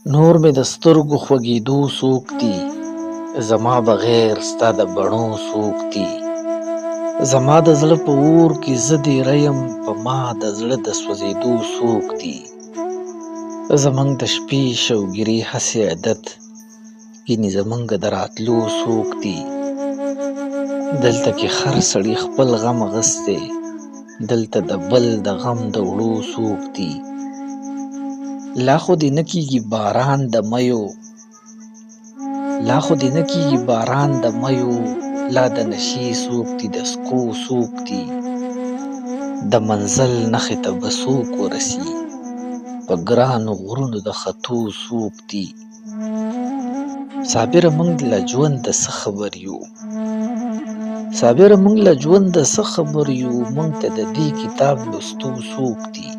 نور مې د سترګو خوږېدو څوک دي؟ زما بغیر ستا د بڼو څوک دي؟ زما د زړه په اور کې زه دېره یم، په ما د زړه د سوځېدو څوک دي؟ زموږ د شپې شوګیرې هسې عادت، ګنې زموږ د راتلو څوک دي؟ دلته کې هر سړي خپل غم اخیستی، دلته د بل د غم د وړو څوک دي؟ لا خو دې نه کېږي باران د میو، لا خو دې نه کېږي باران د میو، لا د نشې څوک دي، د څکو څوک دي؟ د منزل نښې ته به څوک ورسي، په ګرانو غرونو د ختو څوک دي؟ صابره موږ له ژونده څه خبر یو، صابره موږ له ژونده څه خبر یو، موږ ته د دې کتاب لوستو څوک دي؟